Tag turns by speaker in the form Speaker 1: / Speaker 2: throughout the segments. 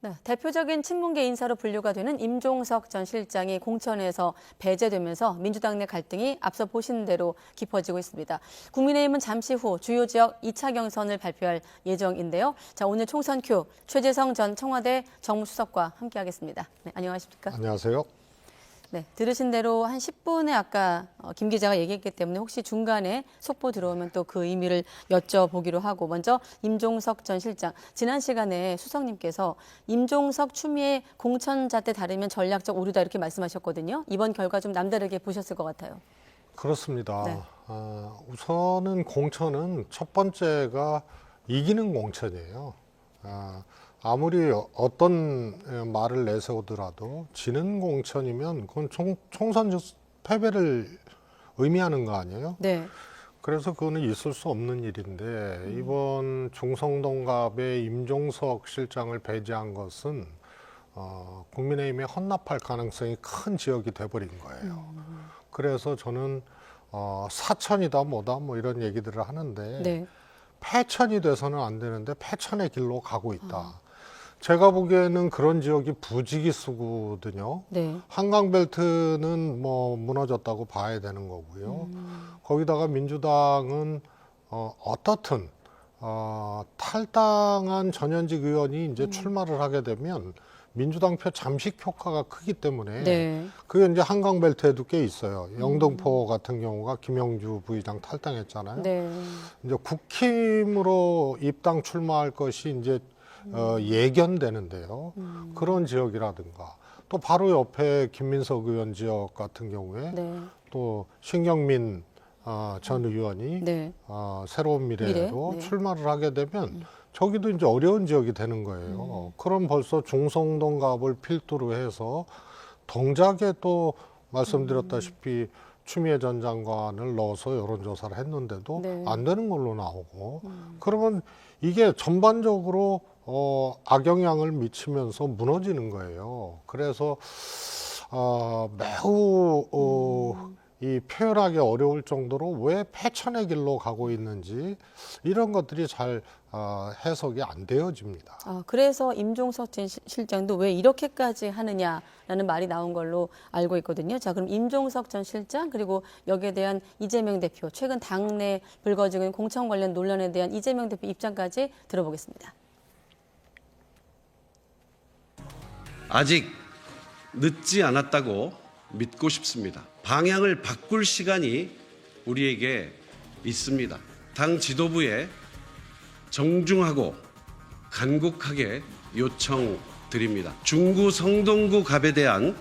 Speaker 1: 네, 대표적인 친문계 인사로 분류가 되는 임종석 전 실장이 공천에서 배제되면서 민주당 내 갈등이 앞서 보신 대로 깊어지고 있습니다. 국민의힘은 잠시 후 주요 지역 2차 경선을 발표할 예정인데요. 자, 오늘 총선 큐 최재성 전 청와대 정무수석과 함께하겠습니다. 네, 안녕하십니까?
Speaker 2: 안녕하세요.
Speaker 1: 네, 들으신 대로 한 10분에 아까 김 기자가 얘기했기 때문에 혹시 중간에 속보 들어오면 또 그 의미를 여쭤보기로 하고 먼저 임종석 전 실장. 지난 시간에 수석님께서 임종석 추미애 공천자 때 다르면 전략적 오류다 이렇게 말씀하셨거든요. 이번 결과 좀 남다르게 보셨을 것 같아요.
Speaker 2: 그렇습니다.
Speaker 1: 네.
Speaker 2: 우선은 공천은 첫 번째가 이기는 공천이에요. 아무리 어떤 말을 내세우더라도 지는 공천이면 그건 총선적 패배를 의미하는 거 아니에요?
Speaker 1: 네.
Speaker 2: 그래서 그거는 있을 수 없는 일인데 이번 중성동갑의 임종석 실장을 배제한 것은 국민의힘에 헌납할 가능성이 큰 지역이 돼버린 거예요. 그래서 저는 사천이다 뭐다 뭐 이런 얘기들을 하는데
Speaker 1: 네.
Speaker 2: 패천이 돼서는 안 되는데 패천의 길로 가고 있다. 제가 보기에는 그런 지역이 부지기수거든요.
Speaker 1: 네.
Speaker 2: 한강벨트는 뭐 무너졌다고 봐야 되는 거고요. 거기다가 민주당은 어떻든 탈당한 전현직 의원이 이제 출마를 하게 되면 민주당 표 잠식 효과가 크기 때문에
Speaker 1: 네.
Speaker 2: 그게 이제 한강벨트에도 꽤 있어요. 영등포 같은 경우가 김영주 부의장 탈당했잖아요.
Speaker 1: 네.
Speaker 2: 이제 국힘으로 입당 출마할 것이 이제 예견되는데요. 그런 지역이라든가 또 바로 옆에 김민석 의원 지역 같은 경우에
Speaker 1: 네.
Speaker 2: 또 신경민 전 의원이
Speaker 1: 네.
Speaker 2: 새로운 미래로
Speaker 1: 네.
Speaker 2: 출마를 하게 되면 저기도 이제 어려운 지역이 되는 거예요. 그럼 벌써 중성동갑을 필두로 해서 동작에 또 말씀드렸다시피 추미애 전 장관을 넣어서 여론조사를 했는데도
Speaker 1: 네.
Speaker 2: 안 되는 걸로 나오고 그러면 이게 전반적으로 악영향을 미치면서 무너지는 거예요. 그래서 매우 이 표현하기 어려울 정도로 왜 패천의 길로 가고 있는지 이런 것들이 잘 해석이 안 되어집니다.
Speaker 1: 그래서 임종석 전 실장도 왜 이렇게까지 하느냐라는 말이 나온 걸로 알고 있거든요. 자, 그럼 임종석 전 실장 그리고 여기에 대한 이재명 대표 최근 당내 불거지고 있는 공천 관련 논란에 대한 이재명 대표 입장까지 들어보겠습니다.
Speaker 3: 아직 늦지 않았다고 믿고 싶습니다. 방향을 바꿀 시간이 우리에게 있습니다. 당 지도부에 정중하고 간곡하게 요청드립니다. 중구 성동구 갑에 대한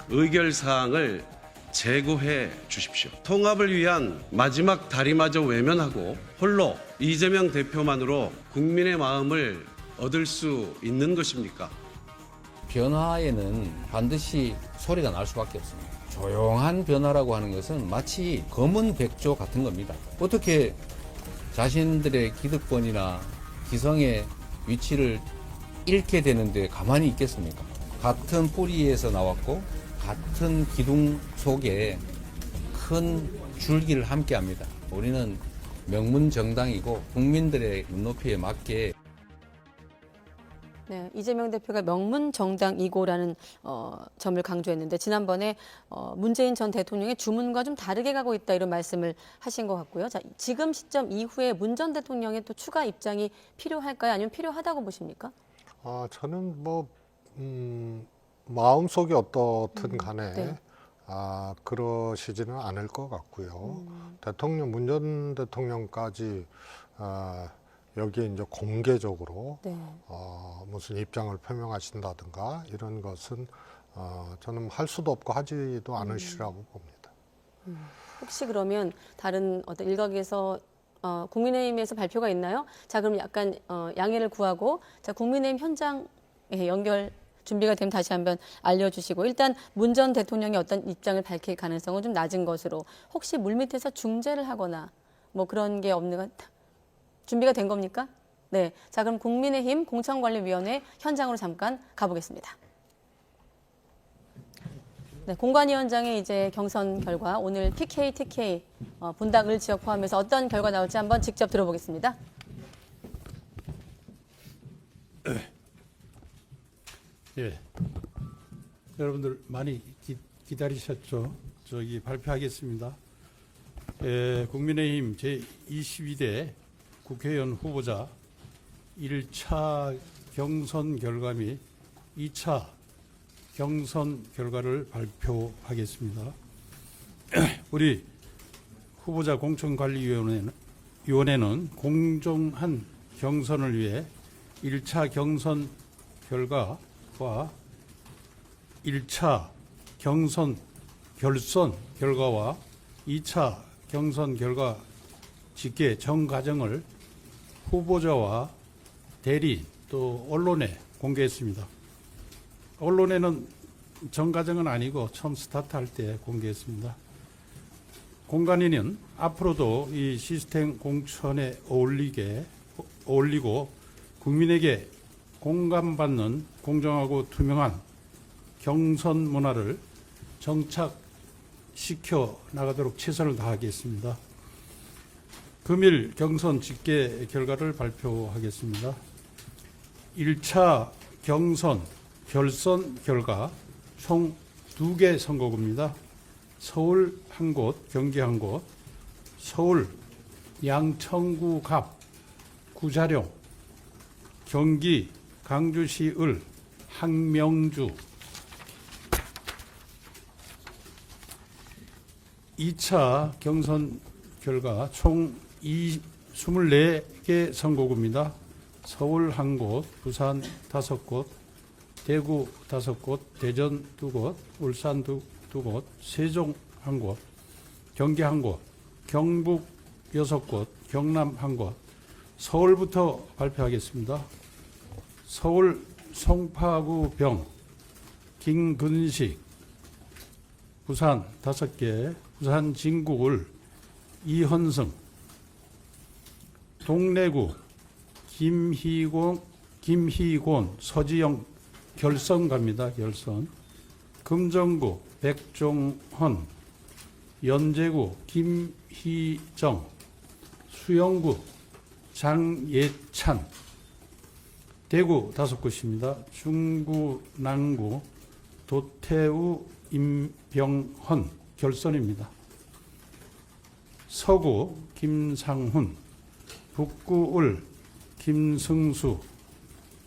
Speaker 3: 의결사항을 제고해 주십시오. 통합을 위한 마지막 다리마저 외면하고 홀로 이재명 대표만으로 국민의 마음을 얻을 수 있는 것입니까?
Speaker 4: 변화에는 반드시 소리가 날 수밖에 없습니다. 조용한 변화라고 하는 것은 마치 검은 백조 같은 겁니다. 어떻게 자신들의 기득권이나 기성의 위치를 잃게 되는데 가만히 있겠습니까? 같은 뿌리에서 나왔고 같은 기둥 속에 큰 줄기를 함께 합니다. 우리는 명문정당이고 국민들의 눈높이에 맞게
Speaker 1: 네, 이재명 대표가 명문 정당이고라는 점을 강조했는데 지난번에 문재인 전 대통령의 주문과 좀 다르게 가고 있다 이런 말씀을 하신 것 같고요. 자, 지금 시점 이후에 문 전 대통령의 또 추가 입장이 필요할까요? 아니면 필요하다고 보십니까?
Speaker 2: 저는 뭐 마음속이 어떻든 간에
Speaker 1: 네.
Speaker 2: 그러시지는 않을 것 같고요. 문 전 대통령까지 여기에 이제 공개적으로
Speaker 1: 네.
Speaker 2: 무슨 입장을 표명하신다든가 이런 것은 저는 할 수도 없고 하지도 않으시라고 봅니다.
Speaker 1: 혹시 그러면 다른 어떤 일각에서 국민의힘에서 발표가 있나요? 자, 그럼 약간 양해를 구하고 자, 국민의힘 현장에 연결 준비가 되면 다시 한번 알려주시고 일단 문 전 대통령이 어떤 입장을 밝힐 가능성은 좀 낮은 것으로 혹시 물밑에서 중재를 하거나 뭐 그런 게 없는 준비가 된 겁니까? 네. 자, 그럼 국민의힘 공천관리위원회 현장으로 잠깐 가보겠습니다. 네, 공관위원장의 이제 경선 결과 오늘 PK, TK 분당 을 지역 포함해서 어떤 결과 나올지 한번 직접 들어보겠습니다.
Speaker 5: 예. 여러분들 많이 기다리셨죠? 발표하겠습니다. 국민의힘 제22대 국회의원 후보자 1차 경선 결과 및 2차 경선 결과를 발표하겠습니다. 우리 후보자 공천관리위원회는 공정한 경선을 위해 1차 경선 결과와 1차 경선 결선 결과와 2차 경선 결과 집계 전 과정을 후보자와 대리 또 언론에 공개했습니다. 언론에는 전 과정은 아니고 처음 스타트할 때 공개했습니다. 공관위는 앞으로도 이 시스템 공천에 어울리고 국민에게 공감받는 공정하고 투명한 경선 문화를 정착시켜 나가도록 최선을 다하겠습니다. 금일 경선 집계 결과를 발표하겠습니다. 1차 경선 결선 결과 총 2개 선거구입니다. 서울 한 곳, 경기 한 곳, 서울 양천구 갑 구자룡, 경기 강주시 을 항명주, 2차 경선 결과 총 24개 선거구입니다. 서울 한 곳, 부산 5곳, 대구 5곳, 대전 2곳, 울산 2곳, 세종 한 곳, 경기 한 곳, 경북 6곳, 경남 한 곳. 서울부터 발표하겠습니다. 서울 송파구 병, 김근식, 부산 5개, 부산 진구을 이현승, 동래구 김희곤, 서지영 결선 갑니다. 결선. 금정구 백종헌, 연제구 김희정, 수영구 장예찬, 대구 5곳입니다. 중구 남구 도태우 임병헌 결선입니다. 서구 김상훈, 북구을 김승수,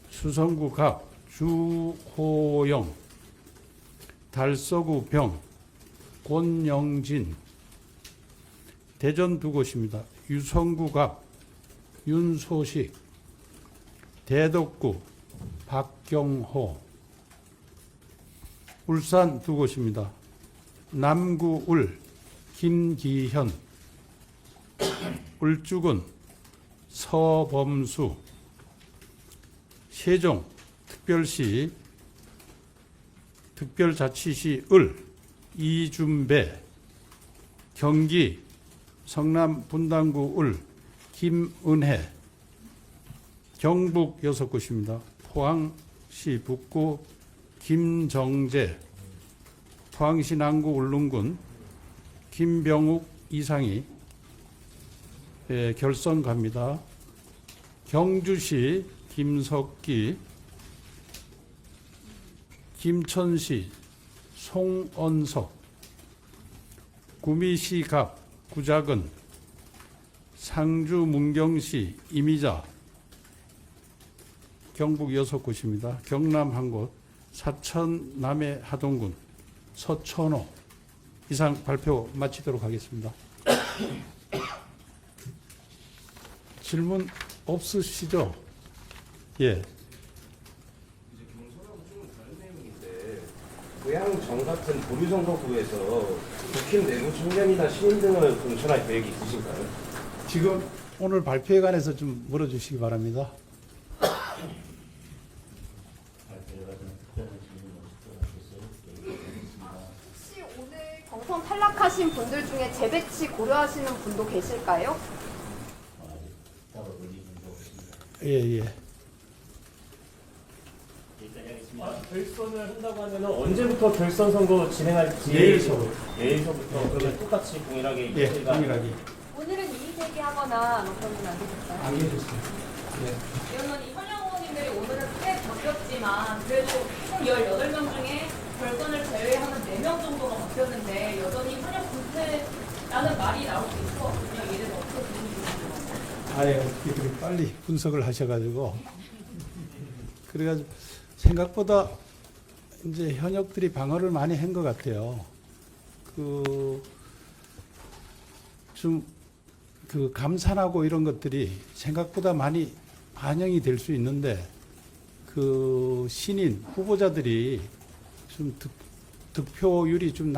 Speaker 5: 수성구 갑 주호영, 달서구 병 권영진, 대전 2곳입니다. 유성구 갑 윤소식, 대덕구 박경호, 울산 2곳입니다. 남구을 김기현, 울주군 서범수, 세종 특별자치시 을 이준배, 경기 성남 분당구 을 김은혜, 경북 6곳입니다. 포항시 북구 김정재, 포항시 남구 울릉군 김병욱 이상희 결선 갑니다. 경주시 김석기, 김천시 송언석, 구미시 갑 구작은, 상주 문경시 이미자, 경북 6곳입니다. 경남 한 곳, 사천 남해 하동군 서천호. 이상 발표 마치도록 하겠습니다. 질문 없으시죠? 예.
Speaker 6: 고양정 같은 보류선거구에서 국힘 내부 청년이나 시민 등을 공천할 계획이 있으신가요?
Speaker 5: 지금 오늘 발표에 관해서 좀 물어주시기 바랍니다.
Speaker 7: 혹시 오늘 경선 탈락하신 분들 중에 재배치 고려하시는 분도 계실까요?
Speaker 5: 예.
Speaker 6: 결선을 한다고 하면 언제부터 결선 선거 진행할지 내일서부터 그러면 똑같이 동일하게
Speaker 5: 예, 동일하게.
Speaker 7: 오늘은 이의 제기하거나 그런 건 안 되셨어요?
Speaker 5: 안 해줬어요.
Speaker 7: 의원님, 현역 의원님들이 오늘은 꽤 적였지만 그래도
Speaker 8: 총 18명 중에 별건을 제외하는 4명 정도가 바뀌었는데 여전히 현역 불패라는 말이 나올 수 있을 것 같거든요. 이에 대해서 어떻게 보시는지.
Speaker 5: 아예 어떻게 그렇게 빨리 분석을 하셔가지고 그래가지고 생각보다 이제 현역들이 방어를 많이 한 것 같아요. 그 감산하고 이런 것들이 생각보다 많이 반영이 될 수 있는데 그 신인 후보자들이 좀 득표율이 좀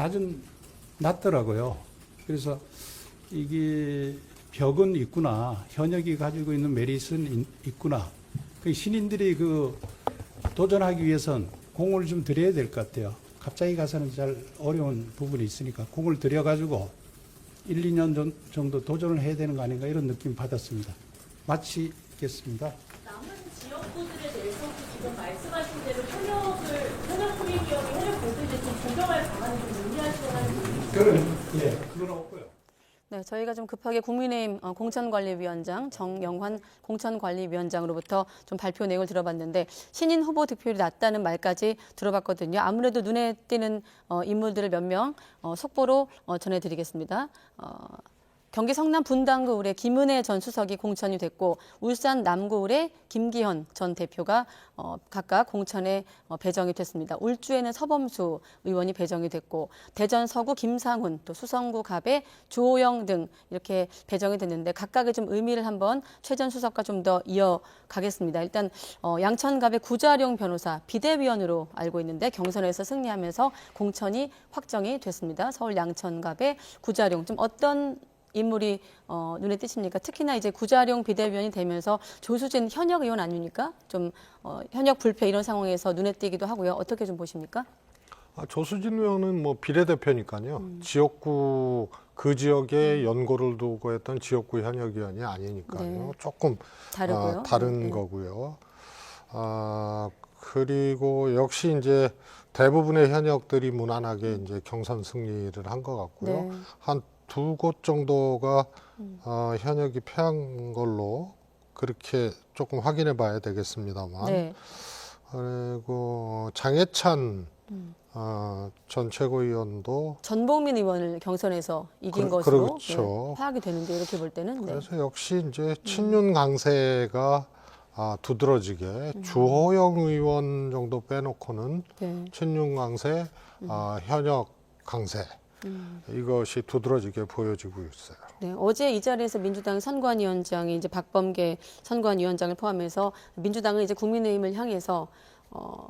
Speaker 5: 낮더라고요. 그래서 이게 벽은 있구나, 현역이 가지고 있는 메리트는 있구나. 그 신인들이 그 도전하기 위해선 공을 좀 들여야 될 것 같아요. 갑자기 가서는 잘 어려운 부분이 있으니까 공을 들여가지고 1, 2년 정도 도전을 해야 되는 거 아닌가 이런 느낌 받았습니다. 마치겠습니다.
Speaker 8: 남은 지역구들에 대해서 지금 말씀하신 대로 현역 프리미엄이 현역 공들을 좀 조정할 방안을 좀 논의하시거나
Speaker 5: 그건 없고요.
Speaker 1: 네, 저희가 좀 급하게 국민의힘 공천관리위원장 정영환 공천관리위원장으로부터 좀 발표 내용을 들어봤는데 신인 후보 득표율이 낮다는 말까지 들어봤거든요. 아무래도 눈에 띄는 인물들을 몇 명 속보로 전해드리겠습니다. 경기 성남 분당구울의 김은혜 전 수석이 공천이 됐고 울산 남구울의 김기현 전 대표가 각각 공천에 배정이 됐습니다. 울주에는 서범수 의원이 배정이 됐고 대전 서구 김상훈, 또 수성구 갑의 조호영 등 이렇게 배정이 됐는데 각각의 좀 의미를 한번 최 전 수석과 좀 더 이어가겠습니다. 일단 양천 갑의 구자룡 변호사 비대위원으로 알고 있는데 경선에서 승리하면서 공천이 확정이 됐습니다. 서울 양천 갑의 구자룡 좀 어떤 인물이 눈에 띄십니까? 특히나 이제 구자룡 비대위원이 되면서 조수진 현역 의원 아닙니까? 좀 현역 불패 이런 상황에서 눈에 띄기도 하고요. 어떻게 좀 보십니까?
Speaker 2: 조수진 의원은 뭐 비례대표니까요. 지역구 그 지역에 연고를 두고 했던 지역구 현역 의원이 아니니까요.
Speaker 1: 네.
Speaker 2: 조금
Speaker 1: 다르고요.
Speaker 2: 다른
Speaker 1: 네.
Speaker 2: 거고요. 그리고 역시 이제 대부분의 현역들이 무난하게 이제 경선 승리를 한 것 같고요.
Speaker 1: 네.
Speaker 2: 한 2곳 정도가 현역이 패한 걸로 그렇게 조금 확인해 봐야 되겠습니다만.
Speaker 1: 네.
Speaker 2: 그리고 장해찬 전 최고위원도
Speaker 1: 전봉민 의원을 경선에서 이긴
Speaker 2: 그-
Speaker 1: 것으로
Speaker 2: 그렇죠.
Speaker 1: 네, 파악이 되는데 이렇게 볼 때는 네.
Speaker 2: 그래서 역시 이제 친윤 강세가 두드러지게 주호영 의원 정도 빼놓고는
Speaker 1: 네.
Speaker 2: 친윤 강세, 현역 강세 이것이 두드러지게 보여지고 있어요.
Speaker 1: 네, 어제 이 자리에서 민주당 선관위원장이 이제 박범계 선관위원장을 포함해서 민주당은 이제 국민의힘을 향해서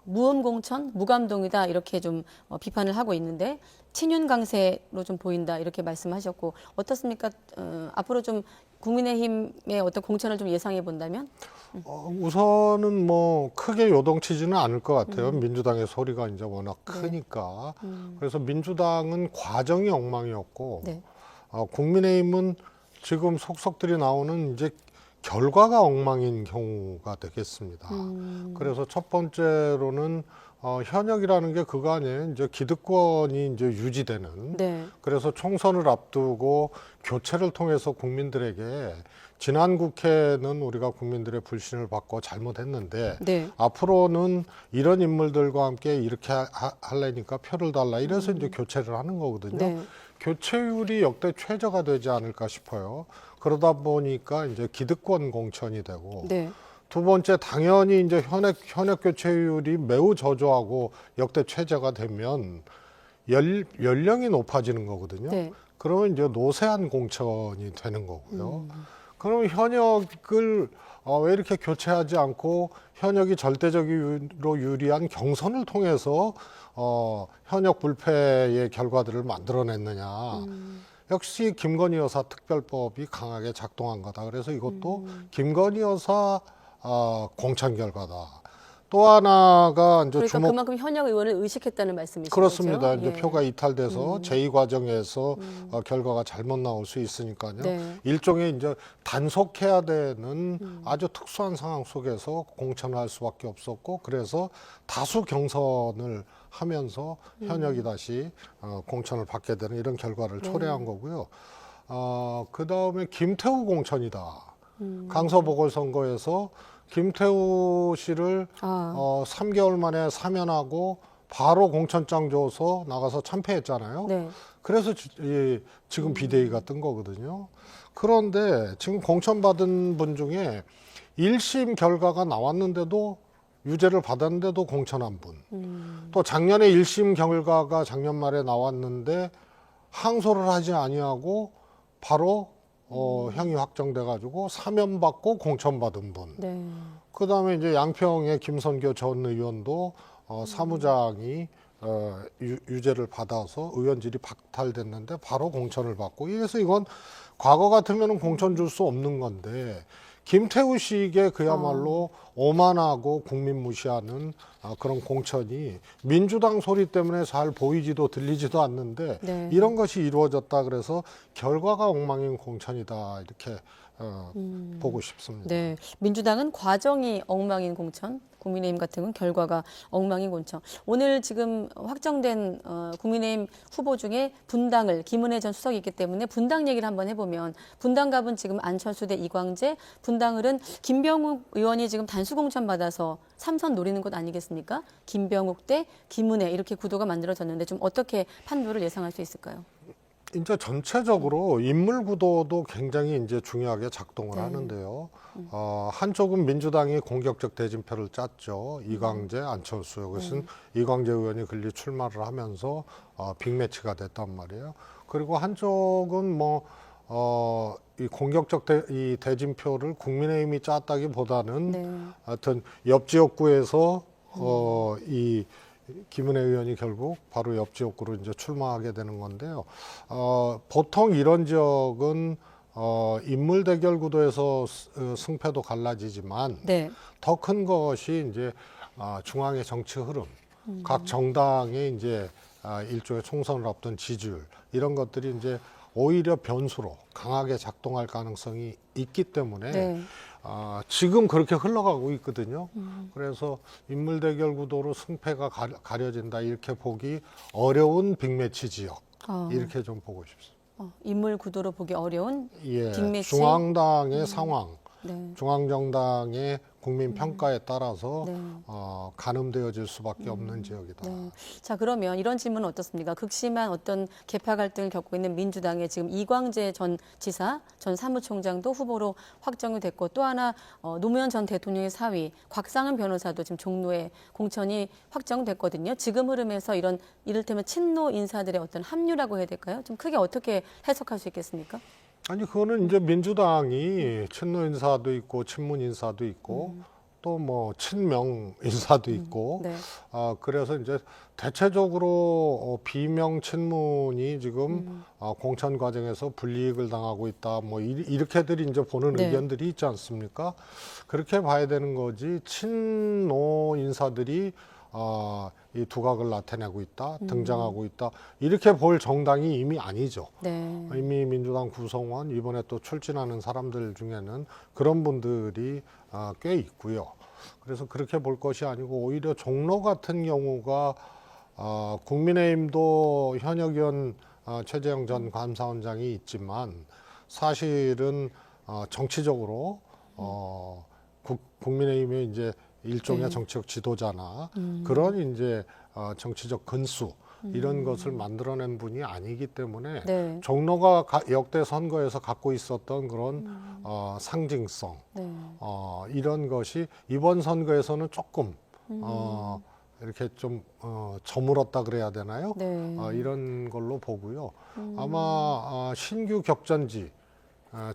Speaker 1: 무음 공천, 무감동이다 이렇게 좀 비판을 하고 있는데 친윤 강세로 좀 보인다 이렇게 말씀하셨고 어떻습니까? 앞으로 좀 국민의힘의 어떤 공천을 좀 예상해 본다면?
Speaker 2: 우선은 뭐 크게 요동치지는 않을 것 같아요. 민주당의 소리가 이제 워낙
Speaker 1: 네.
Speaker 2: 크니까. 그래서 민주당은 과정이 엉망이었고
Speaker 1: 네.
Speaker 2: 국민의힘은 지금 속속들이 나오는 이제 결과가 엉망인 경우가 되겠습니다. 그래서 첫 번째로는 현역이라는 게 그거 아니에요. 이제 기득권이 이제 유지되는.
Speaker 1: 네.
Speaker 2: 그래서 총선을 앞두고 교체를 통해서 국민들에게 지난 국회는 우리가 국민들의 불신을 받고 잘못했는데
Speaker 1: 네.
Speaker 2: 앞으로는 이런 인물들과 함께 이렇게 하려니까 표를 달라 이래서 이제 교체를 하는 거거든요.
Speaker 1: 네.
Speaker 2: 교체율이 역대 최저가 되지 않을까 싶어요. 그러다 보니까 이제 기득권 공천이 되고
Speaker 1: 네.
Speaker 2: 두 번째 당연히 이제 현역 교체율이 매우 저조하고 역대 최저가 되면 연령이 높아지는 거거든요.
Speaker 1: 네.
Speaker 2: 그러면 이제 노쇠한 공천이 되는 거고요. 그럼 현역을 왜 이렇게 교체하지 않고 현역이 절대적으로 유리한 경선을 통해서 현역 불패의 결과들을 만들어냈느냐. 역시 김건희 여사 특별법이 강하게 작동한 거다. 그래서 이것도 김건희 여사 공천 결과다. 또 하나가 이제
Speaker 1: 그러니까 그만큼 현역 의원을 의식했다는 말씀이시죠?
Speaker 2: 그렇습니다. 이제
Speaker 1: 예.
Speaker 2: 표가 이탈돼서 제2과정에서 결과가 잘못 나올 수 있으니까요.
Speaker 1: 네.
Speaker 2: 일종의 이제 단속해야 되는 아주 특수한 상황 속에서 공천을 할 수밖에 없었고 그래서 다수 경선을 하면서 현역이 다시 공천을 받게 되는 이런 결과를 초래한 거고요. 그 다음에 김태우 공천이다. 강서 보궐선거에서 김태우 씨를
Speaker 1: 아.
Speaker 2: 3개월 만에 사면하고 바로 공천장 줘서 나가서 참패했잖아요.
Speaker 1: 네.
Speaker 2: 그래서 지금 비대위가 뜬 거거든요. 그런데 지금 공천받은 분 중에 1심 결과가 나왔는데도 유죄를 받았는데도 공천한 분. 또 작년에 1심 결과가 작년 말에 나왔는데 항소를 하지 아니하고 바로 형이 확정돼 가지고 사면받고 공천받은 분.
Speaker 1: 네.
Speaker 2: 그다음에 이제 양평의 김선교 전 의원도 사무장이 유죄를 받아서 의원직이 박탈됐는데 바로 공천을 받고, 이래서 이건 과거 같으면 공천 줄 수 없는 건데 김태우 씨에게 그야말로 오만하고 국민 무시하는 그런 공천이 민주당 소리 때문에 잘 보이지도 들리지도 않는데
Speaker 1: 네.
Speaker 2: 이런 것이 이루어졌다 그래서 결과가 엉망인 공천이다 이렇게 보고 싶습니다.
Speaker 1: 네. 민주당은 과정이 엉망인 공천, 국민의힘 같은 경우는 결과가 엉망인 공천. 오늘 지금 확정된 국민의힘 후보 중에 분당을 김은혜 전 수석이 있기 때문에 분당 얘기를 한번 해보면, 분당갑은 지금 안철수 대 이광재, 분당을은 김병욱 의원이 지금 단수 공천 받아서 3선 노리는 것 아니겠습니까? 김병욱 대 김은혜 이렇게 구도가 만들어졌는데 좀 어떻게 판도를 예상할 수 있을까요?
Speaker 2: 이제 전체적으로 인물 구도도 굉장히 이제 중요하게 작동을
Speaker 1: 네.
Speaker 2: 하는데요. 한쪽은 민주당이 공격적 대진표를 짰죠. 이광재, 안철수. 이것은 이광재 의원이 근리 출마를 하면서 빅매치가 됐단 말이에요. 그리고 한쪽은 이 공격적 이 대진표를 국민의힘이 짰다기보다는
Speaker 1: 네.
Speaker 2: 하여튼 옆 지역구에서 이 김은혜 의원이 결국 바로 옆 지역구로 이제 출마하게 되는 건데요. 보통 이런 지역은 인물 대결 구도에서 승패도 갈라지지만
Speaker 1: 네.
Speaker 2: 더 큰 것이 이제 중앙의 정치 흐름, 각 정당의 이제 일종의 총선을 앞둔 지지율, 이런 것들이 이제 오히려 변수로 강하게 작동할 가능성이 있기 때문에
Speaker 1: 네.
Speaker 2: 지금 그렇게 흘러가고 있거든요. 그래서 인물 대결 구도로 승패가 가려진다 이렇게 보기 어려운 빅매치 지역, 이렇게 좀 보고 싶습니다.
Speaker 1: 인물 구도로 보기 어려운
Speaker 2: 예,
Speaker 1: 빅매치.
Speaker 2: 중앙당의 상황,
Speaker 1: 네.
Speaker 2: 중앙정당의 국민 평가에 따라서
Speaker 1: 네.
Speaker 2: 가늠되어질 수밖에 없는 지역이다.
Speaker 1: 네. 자, 그러면 이런 질문은 어떻습니까? 극심한 어떤 계파 갈등을 겪고 있는 민주당의 지금 이광재 전 지사, 전 사무총장도 후보로 확정이 됐고, 또 하나 노무현 전 대통령의 사위 곽상은 변호사도 지금 종로에 공천이 확정됐거든요. 지금 흐름에서 이런 이를테면 친노 인사들의 어떤 합류라고 해야 될까요? 좀 크게 어떻게 해석할 수 있겠습니까?
Speaker 2: 아니 그거는 이제 민주당이 친노 인사도 있고 친문 인사도 있고 또 뭐 친명 인사도 있고
Speaker 1: 네.
Speaker 2: 그래서 이제 대체적으로 비명 친문이 지금 공천 과정에서 불이익을 당하고 있다 뭐 이렇게들 이제 보는
Speaker 1: 네.
Speaker 2: 의견들이 있지 않습니까? 그렇게 봐야 되는 거지 친노 인사들이 이 두각을 나타내고 있다, 등장하고 있다 이렇게 볼 정당이 이미 아니죠.
Speaker 1: 네.
Speaker 2: 이미 민주당 구성원 이번에 또 출진하는 사람들 중에는 그런 분들이 꽤 있고요. 그래서 그렇게 볼 것이 아니고 오히려 종로 같은 경우가 국민의힘도 현역 의원 최재형 전 감사원장이 있지만 사실은 정치적으로 국민의힘의 이제 일종의
Speaker 1: 네.
Speaker 2: 정치적 지도자나 그런 이제 정치적 근수 이런 것을 만들어낸 분이 아니기 때문에
Speaker 1: 네.
Speaker 2: 종로가 역대 선거에서 갖고 있었던 그런 상징성
Speaker 1: 네.
Speaker 2: 이런 것이 이번 선거에서는 조금 이렇게 좀 저물었다 그래야 되나요?
Speaker 1: 네.
Speaker 2: 이런 걸로 보고요. 아마 신규 격전지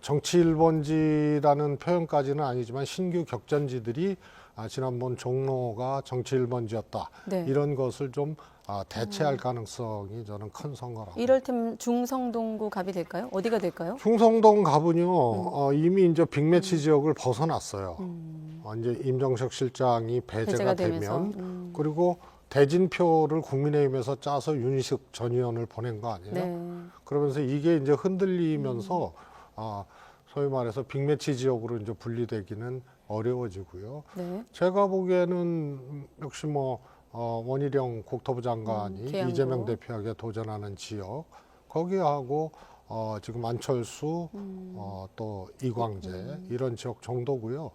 Speaker 2: 정치 1번지라는 표현까지는 아니지만 신규 격전지들이 지난번 종로가 정치 1번지였다.
Speaker 1: 네.
Speaker 2: 이런 것을 좀 대체할 가능성이 저는 큰 선거라고.
Speaker 1: 이럴테면 중성동구 갑이 될까요? 어디가 될까요?
Speaker 2: 충성동 갑은요 이미 이제 빅매치 지역을 벗어났어요. 이제 임정석 실장이 배제가
Speaker 1: 되면서.
Speaker 2: 되면 그리고 대진표를 국민의힘에서 짜서 윤희숙 전 의원을 보낸 거 아니에요?
Speaker 1: 네.
Speaker 2: 그러면서 이게 이제 흔들리면서 소위 말해서 빅매치 지역으로 이제 분리되기는 어려워지고요.
Speaker 1: 네.
Speaker 2: 제가 보기에는 역시 원희룡 국토부 장관이
Speaker 1: 계양구.
Speaker 2: 이재명 대표에게 도전하는 지역 거기하고 지금 안철수, 또 이광재 이런 지역 정도고요.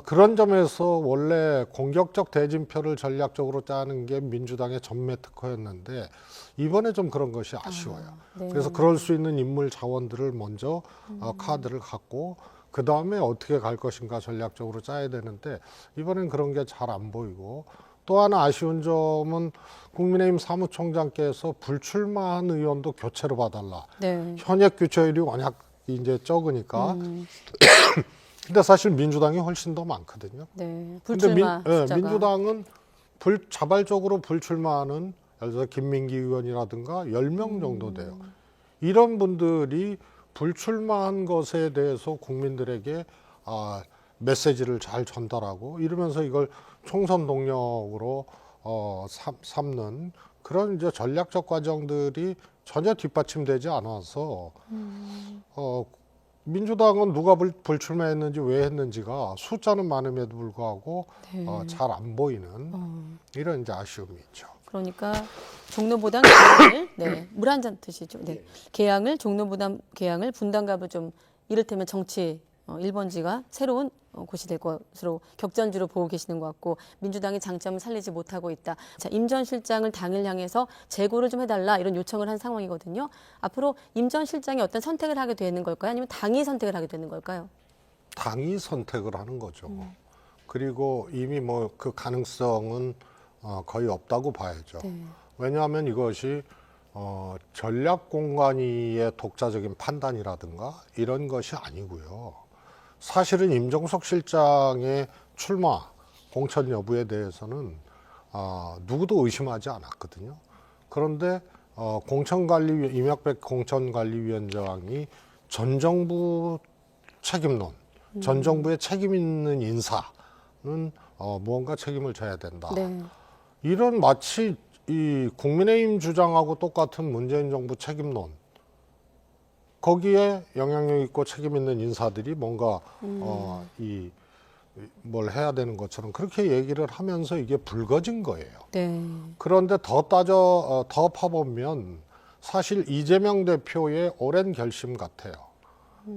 Speaker 2: 그런 점에서 원래 공격적 대진표를 전략적으로 짜는 게 민주당의 전매 특허였는데 이번에 좀 그런 것이 아쉬워요.
Speaker 1: 네.
Speaker 2: 그래서 그럴 수 있는 인물 자원들을 먼저 카드를 갖고 그 다음에 어떻게 갈 것인가 전략적으로 짜야 되는데 이번엔 그런 게 잘 안 보이고 또 하나 아쉬운 점은 국민의힘 사무총장께서 불출마한 의원도 교체로 봐달라.
Speaker 1: 네.
Speaker 2: 현역 교체율이 워낙 이제 적으니까. 근데 사실 민주당이 훨씬 더 많거든요.
Speaker 1: 네.
Speaker 2: 근데
Speaker 1: 불출마 숫자가.
Speaker 2: 민주당은 자발적으로 불출마하는 예를 들어 김민기 의원이라든가 10명 정도 돼요. 이런 분들이 불출마한 것에 대해서 국민들에게 메시지를 잘 전달하고 이러면서 이걸 총선 동력으로 삼는 그런 이제 전략적 과정들이 전혀 뒷받침되지 않아서 민주당은 누가 불출마했는지 왜 했는지가 숫자는 많음에도 불구하고
Speaker 1: 네.
Speaker 2: 잘 안 보이는 이런 이제 아쉬움이 있죠.
Speaker 1: 그러니까 종로보단 개항을 네, 물 한 잔 드시죠. 네. 개항을 종로보단 개항을 분당갑을 좀 이를테면 정치 1번지가 새로운 곳이 될 것으로 격전지로 보고 계시는 것 같고 민주당이 장점을 살리지 못하고 있다. 자, 임 전 실장을 당을 향해서 재고를 좀 해달라 이런 요청을 한 상황이거든요. 앞으로 임 전 실장이 어떤 선택을 하게 되는 걸까요? 아니면 당이 선택을 하게 되는 걸까요?
Speaker 2: 당이 선택을 하는 거죠. 그리고 이미 뭐 그 가능성은 거의 없다고 봐야죠.
Speaker 1: 네.
Speaker 2: 왜냐하면 이것이 전략공관위의 독자적인 판단이라든가 이런 것이 아니고요. 사실은 임종석 실장의 출마 공천 여부에 대해서는 누구도 의심하지 않았거든요. 그런데 이명박 공천관리위원장이 전 정부 책임론, 전 정부의 책임 있는 인사는 무언가 책임을 져야 된다.
Speaker 1: 네.
Speaker 2: 이런 마치 이 국민의힘 주장하고 똑같은 문재인 정부 책임론, 거기에 영향력 있고 책임 있는 인사들이 뭔가 뭘 해야 되는 것처럼 그렇게 얘기를 하면서 이게 불거진 거예요.
Speaker 1: 네.
Speaker 2: 그런데 더 파보면 사실 이재명 대표의 오랜 결심 같아요.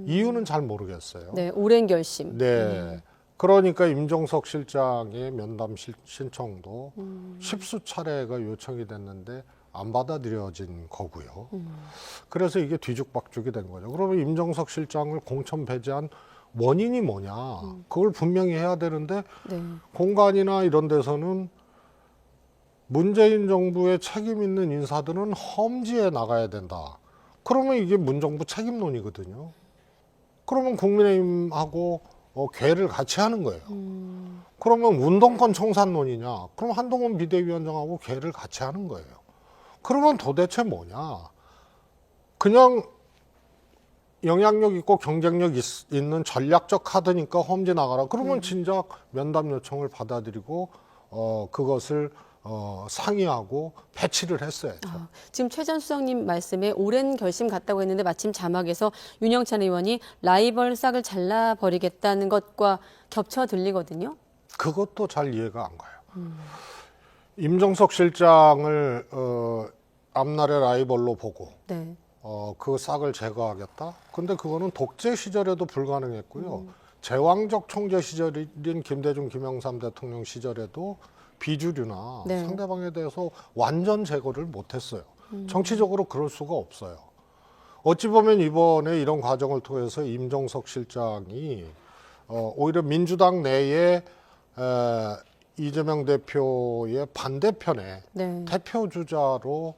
Speaker 2: 이유는 잘 모르겠어요.
Speaker 1: 네. 오랜 결심.
Speaker 2: 네. 그러니까 임종석 실장의 면담 신청도 십수 차례가 요청이 됐는데 안 받아들여진 거고요. 그래서 이게 뒤죽박죽이 된 거죠. 그러면 임종석 실장을 공천 배제한 원인이 뭐냐? 그걸 분명히 해야 되는데
Speaker 1: 네.
Speaker 2: 공관이나 이런 데서는 문재인 정부의 책임 있는 인사들은 험지에 나가야 된다. 그러면 이게 문정부 책임론이거든요. 그러면 국민의힘하고 궤를 같이 하는 거예요. 그러면 운동권 청산론이냐? 그럼 한동훈 비대위원장하고 궤를 같이 하는 거예요. 그러면 도대체 뭐냐? 그냥 영향력 있고 경쟁력 있는 전략적 카드니까 험지 나가라. 그러면 진작 면담 요청을 받아들이고 그것을 상의하고 배치를 했어야죠.
Speaker 1: 지금 최 전 수석님 말씀에 오랜 결심 같다고 했는데 마침 자막에서 윤영찬 의원이 라이벌 싹을 잘라버리겠다는 것과 겹쳐 들리거든요.
Speaker 2: 그것도 잘 이해가 안 가요. 임종석 실장을 앞날의 라이벌로 보고
Speaker 1: 네.
Speaker 2: 그 싹을 제거하겠다? 근데 그거는 독재 시절에도 불가능했고요. 제왕적 총재 시절인 김대중, 김영삼 대통령 시절에도 비주류나
Speaker 1: 네.
Speaker 2: 상대방에 대해서 완전 제거를 못했어요. 정치적으로 그럴 수가 없어요. 어찌 보면 이번에 이런 과정을 통해서 임종석 실장이 오히려 민주당 내에 이재명 대표의 반대편에
Speaker 1: 네.
Speaker 2: 대표 주자로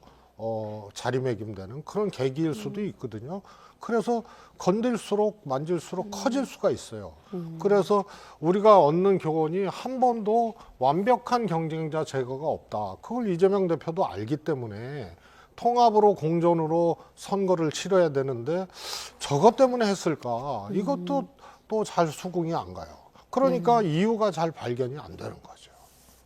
Speaker 2: 자리매김되는 그런 계기일 수도 있거든요. 그래서 건들수록 만질수록 커질 수가 있어요. 그래서 우리가 얻는 교훈이 한 번도 완벽한 경쟁자 제거가 없다. 그걸 이재명 대표도 알기 때문에 통합으로 공존으로 선거를 치러야 되는데 저것 때문에 했을까? 이것도 또 잘 수긍이 안 가요. 그러니까 이유가 잘 발견이 안 되는 거죠.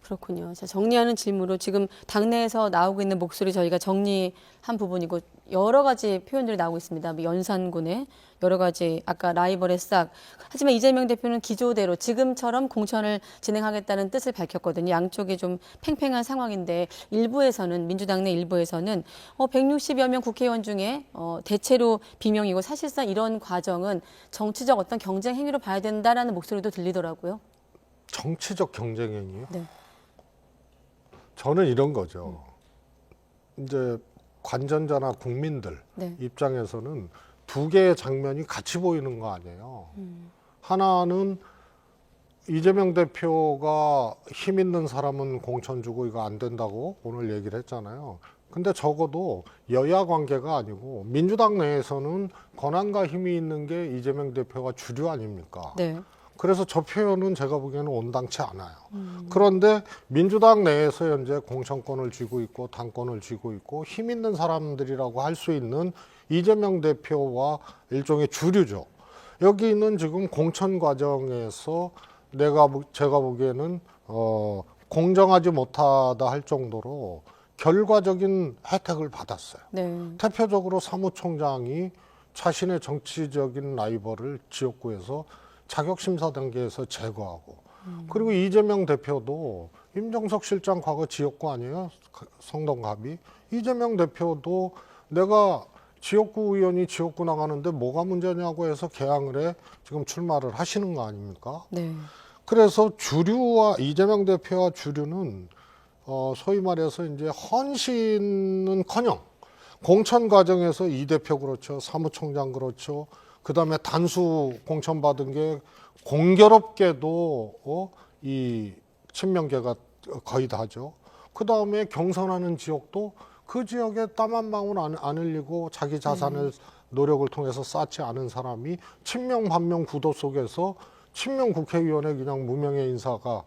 Speaker 1: 그렇군요. 자, 정리하는 질문으로 지금 당내에서 나오고 있는 목소리 저희가 정리한 부분이고 여러 가지 표현들이 나오고 있습니다. 뭐 연산군의 여러 가지 아까 라이벌의 싹. 하지만 이재명 대표는 기조대로 지금처럼 공천을 진행하겠다는 뜻을 밝혔거든요. 양쪽이 좀 팽팽한 상황인데 일부에서는 민주당 내 일부에서는 160여 명 국회의원 중에 대체로 비명이고 사실상 이런 과정은 정치적 어떤 경쟁 행위로 봐야 된다라는 목소리도 들리더라고요.
Speaker 2: 정치적 경쟁행위요?
Speaker 1: 네.
Speaker 2: 저는 이런 거죠. 이제 관전자나 국민들
Speaker 1: 네.
Speaker 2: 입장에서는 두 개의 장면이 같이 보이는 거 아니에요. 하나는 이재명 대표가 힘 있는 사람은 공천 주고 이거 안 된다고 오늘 얘기를 했잖아요. 근데 적어도 여야 관계가 아니고 민주당 내에서는 권한과 힘이 있는 게 이재명 대표가 주류 아닙니까?
Speaker 1: 네.
Speaker 2: 그래서 저 표현은 제가 보기에는 온당치 않아요. 그런데 민주당 내에서 현재 공천권을 쥐고 있고 당권을 쥐고 있고 힘 있는 사람들이라고 할 수 있는 이재명 대표와 일종의 주류죠. 여기는 지금 공천 과정에서 제가 보기에는 공정하지 못하다 할 정도로 결과적인 혜택을 받았어요.
Speaker 1: 네.
Speaker 2: 대표적으로 사무총장이 자신의 정치적인 라이벌을 지역구에서 자격심사 단계에서 제거하고 그리고 이재명 대표도 임종석 실장 과거 지역구 아니에요? 성동갑이. 이재명 대표도 내가 지역구 의원이 지역구 나가는데 뭐가 문제냐고 해서 개항을 해 지금 출마를 하시는 거 아닙니까?
Speaker 1: 네.
Speaker 2: 그래서 주류와 이재명 대표와 주류는 소위 말해서 이제 헌신은커녕 공천 과정에서 이 대표 그렇죠, 사무총장 그렇죠. 그 다음에 단수 공천 받은 게 공교롭게도 이 친명계가 거의 다죠. 그 다음에 경선하는 지역도 그 지역에 땀 한 방울 안 흘리고 자기 자산을 노력을 통해서 쌓지 않은 사람이 친명 반명 구도 속에서 친명 국회의원의 그냥 무명의 인사가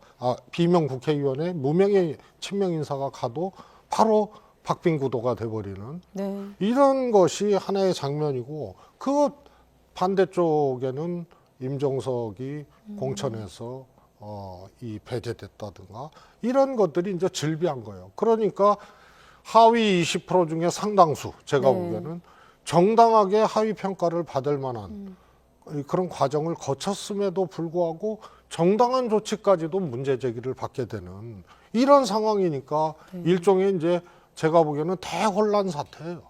Speaker 2: 비명 국회의원의 무명의 친명 인사가 가도 바로 박빙 구도가 돼버리는
Speaker 1: 네.
Speaker 2: 이런 것이 하나의 장면이고 그 반대쪽에는 임종석이 공천에서 이 배제됐다든가 이런 것들이 이제 즐비한 거예요. 그러니까 하위 20% 중에 상당수 제가
Speaker 1: 네.
Speaker 2: 보기에는 정당하게 하위 평가를 받을 만한 그런 과정을 거쳤음에도 불구하고 정당한 조치까지도 문제 제기를 받게 되는 이런 상황이니까 일종의 이제 제가 보기에는 대혼란 사태예요.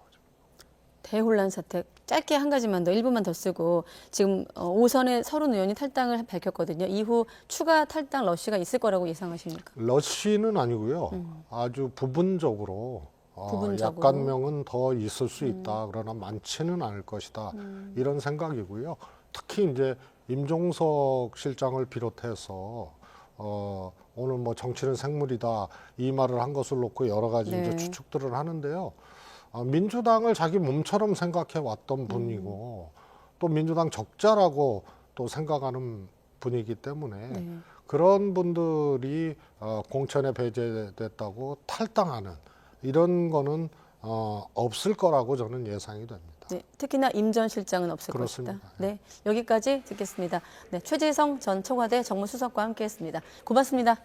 Speaker 1: 대혼란 사태. 짧게 한 가지만 더, 1분만 더 쓰고 지금 5선의 30의원이 탈당을 밝혔거든요. 이후 추가 탈당 러시가 있을 거라고 예상하십니까?
Speaker 2: 러시는 아니고요. 아주 부분적으로
Speaker 1: 부분적으로.
Speaker 2: 약간명은 더 있을 수 있다. 그러나 많지는 않을 것이다. 이런 생각이고요. 특히 이제 임종석 실장을 비롯해서 오늘 뭐 정치는 생물이다 이 말을 한 것을 놓고 여러 가지
Speaker 1: 네.
Speaker 2: 이제 추측들을 하는데요. 민주당을 자기 몸처럼 생각해 왔던 분이고 또 민주당 적자라고 또 생각하는 분이기 때문에
Speaker 1: 네.
Speaker 2: 그런 분들이 공천에 배제됐다고 탈당하는 이런 거는 없을 거라고 저는 예상이 됩니다.
Speaker 1: 네, 특히나 임 전 실장은 없을
Speaker 2: 그렇습니다.
Speaker 1: 것이다. 네, 여기까지 듣겠습니다. 네, 최재성 전 청와대 정무수석과 함께했습니다. 고맙습니다.